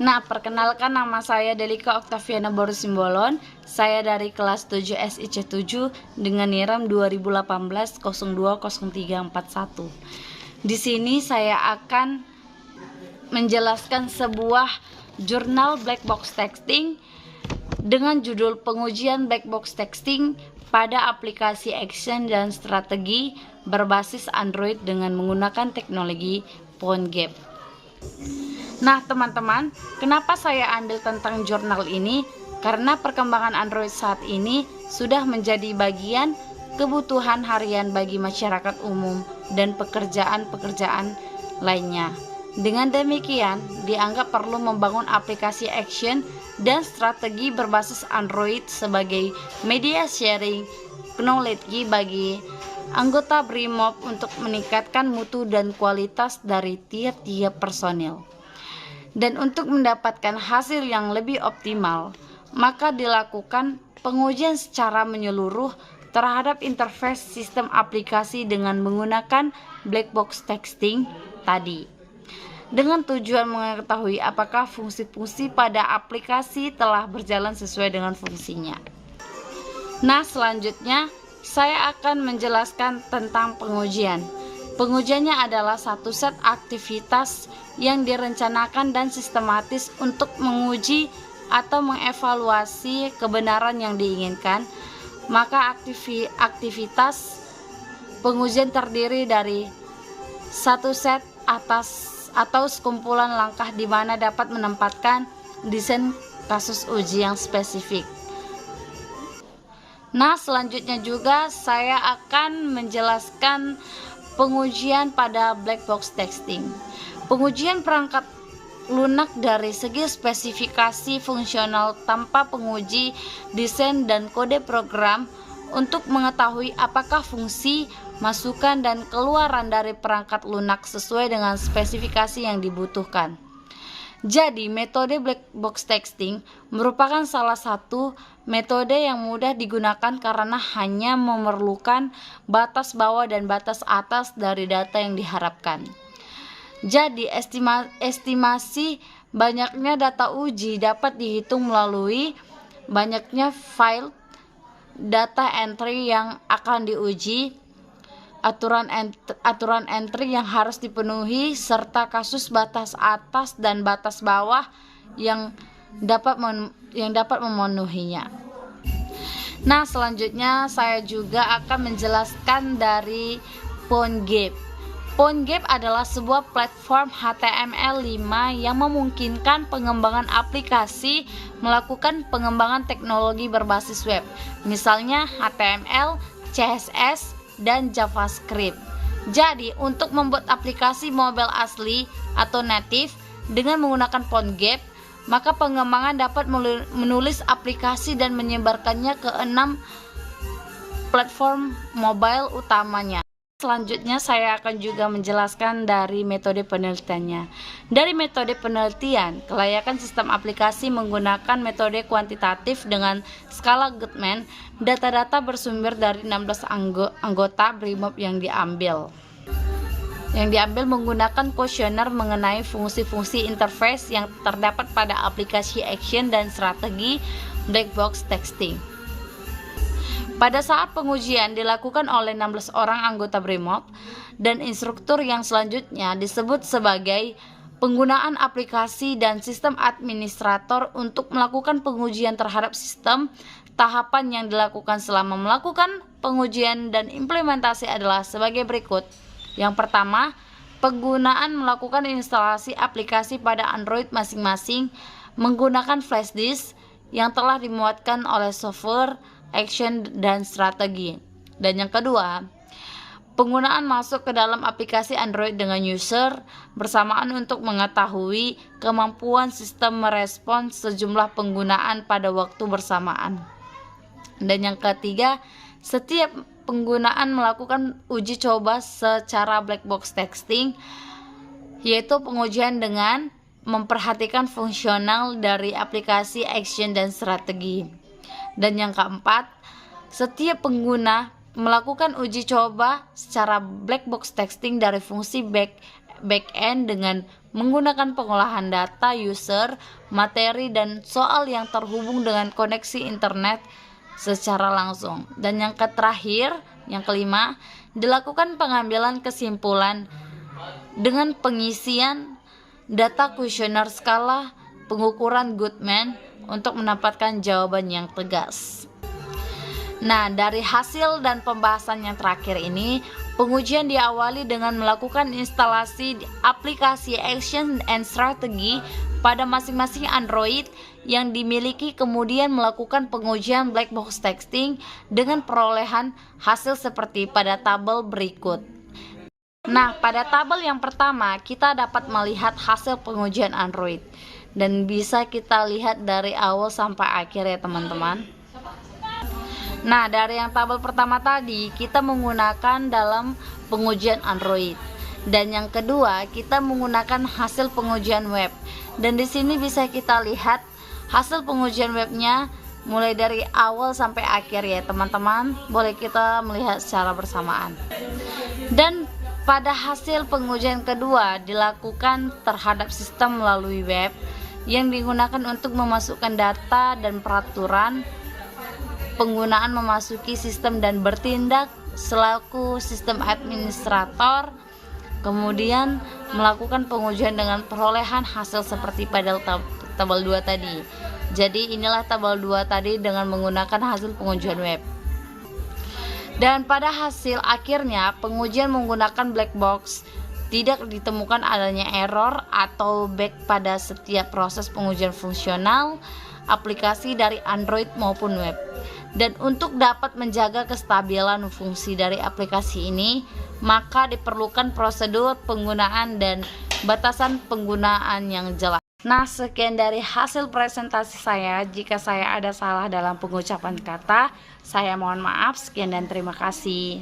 Nah, perkenalkan, nama saya Delika Oktaviana Borusimbolon. Saya dari kelas 7 SIC 7 dengan NIRAM 2018-020341. Di sini saya akan menjelaskan sebuah jurnal black box texting dengan judul pengujian black box texting pada aplikasi action dan strategi berbasis Android dengan menggunakan teknologi PhoneGap. Nah teman-teman, kenapa saya ambil tentang jurnal ini? Karena perkembangan Android saat ini sudah menjadi bagian kebutuhan harian bagi masyarakat umum dan pekerjaan-pekerjaan lainnya. Dengan demikian, dianggap perlu membangun aplikasi action dan strategi berbasis Android sebagai media sharing teknologi bagi anggota BRIMOB untuk meningkatkan mutu dan kualitas dari tiap-tiap personil. Dan untuk mendapatkan hasil yang lebih optimal, maka dilakukan pengujian secara menyeluruh terhadap interface sistem aplikasi dengan menggunakan black box texting tadi, dengan tujuan mengetahui apakah fungsi-fungsi pada aplikasi telah berjalan sesuai dengan fungsinya. Nah, selanjutnya saya akan menjelaskan tentang pengujian. Pengujiannya adalah satu set aktivitas yang direncanakan dan sistematis untuk menguji atau mengevaluasi kebenaran yang diinginkan. Maka aktivitas pengujian terdiri dari satu set atas atau sekumpulan langkah di mana dapat menempatkan desain kasus uji yang spesifik. Nah, selanjutnya juga saya akan menjelaskan pengujian pada black box texting. Pengujian perangkat lunak dari segi spesifikasi fungsional tanpa penguji desain dan kode program untuk mengetahui apakah fungsi, masukan, dan keluaran dari perangkat lunak sesuai dengan spesifikasi yang dibutuhkan. Jadi, metode black box texting merupakan salah satu metode yang mudah digunakan karena hanya memerlukan batas bawah dan batas atas dari data yang diharapkan. Jadi, estimasi banyaknya data uji dapat dihitung melalui banyaknya file data entry yang akan diuji, aturan entry yang harus dipenuhi, serta kasus batas atas dan batas bawah yang dapat memenuhinya. Nah, selanjutnya saya juga akan menjelaskan dari PhoneGap. PhoneGap adalah sebuah platform HTML5 yang memungkinkan pengembangan aplikasi melakukan pengembangan teknologi berbasis web, misalnya HTML, CSS, dan JavaScript. Jadi, untuk membuat aplikasi mobile asli atau native dengan menggunakan PhoneGap, maka pengembangan dapat menulis aplikasi dan menyebarkannya ke 6 platform mobile utamanya. Selanjutnya saya akan juga menjelaskan dari metode penelitiannya. Dari metode penelitian, kelayakan sistem aplikasi menggunakan metode kuantitatif dengan skala Goodman. Data-data bersumber dari 16 anggota BRIMOB yang diambil menggunakan kuesioner mengenai fungsi-fungsi interface yang terdapat pada aplikasi action dan strategi black box texting. Pada saat pengujian dilakukan oleh 16 orang anggota BRIMOB dan instruktur yang selanjutnya disebut sebagai penggunaan aplikasi dan sistem administrator untuk melakukan pengujian terhadap sistem. Tahapan yang dilakukan selama melakukan pengujian dan implementasi adalah sebagai berikut. Yang pertama, penggunaan melakukan instalasi aplikasi pada Android masing-masing menggunakan flash disk yang telah dimuatkan oleh software, action, dan strategi. Dan yang kedua, penggunaan masuk ke dalam aplikasi Android dengan user bersamaan untuk mengetahui kemampuan sistem merespons sejumlah penggunaan pada waktu bersamaan. Dan yang ketiga, setiap penggunaan melakukan uji coba secara black box texting, yaitu pengujian dengan memperhatikan fungsional dari aplikasi action dan strategi. Dan yang keempat, setiap pengguna melakukan uji coba secara black box texting dari fungsi back-end dengan menggunakan pengolahan data user, materi, dan soal yang terhubung dengan koneksi internet secara langsung. Dan yang terakhir, yang kelima, dilakukan pengambilan kesimpulan dengan pengisian data kuesioner skala pengukuran Goodman untuk mendapatkan jawaban yang tegas. Nah, dari hasil dan pembahasan yang terakhir ini, pengujian diawali dengan melakukan instalasi aplikasi Action and Strategy pada masing-masing Android yang dimiliki, kemudian melakukan pengujian black box texting dengan perolehan hasil seperti pada tabel berikut. Nah, pada tabel yang pertama kita dapat melihat hasil pengujian Android dan bisa kita lihat dari awal sampai akhir ya teman-teman. Nah, dari yang tabel pertama tadi kita menggunakan dalam pengujian Android, dan yang kedua kita menggunakan hasil pengujian web. Dan di sini bisa kita lihat hasil pengujian webnya mulai dari awal sampai akhir ya teman-teman. Boleh kita melihat secara bersamaan. Dan pada hasil pengujian kedua dilakukan terhadap sistem melalui web yang digunakan untuk memasukkan data dan peraturan penggunaan memasuki sistem dan bertindak selaku sistem administrator, kemudian melakukan pengujian dengan perolehan hasil seperti pada tabel 2 tadi. Jadi inilah tabel 2 tadi dengan menggunakan hasil pengujian web. Dan pada hasil akhirnya pengujian menggunakan black box, tidak ditemukan adanya error atau bug pada setiap proses pengujian fungsional aplikasi dari Android maupun web. Dan untuk dapat menjaga kestabilan fungsi dari aplikasi ini, maka diperlukan prosedur penggunaan dan batasan penggunaan yang jelas. Nah, sekian dari hasil presentasi saya. Jika saya ada salah dalam pengucapan kata, saya mohon maaf. Sekian dan terima kasih.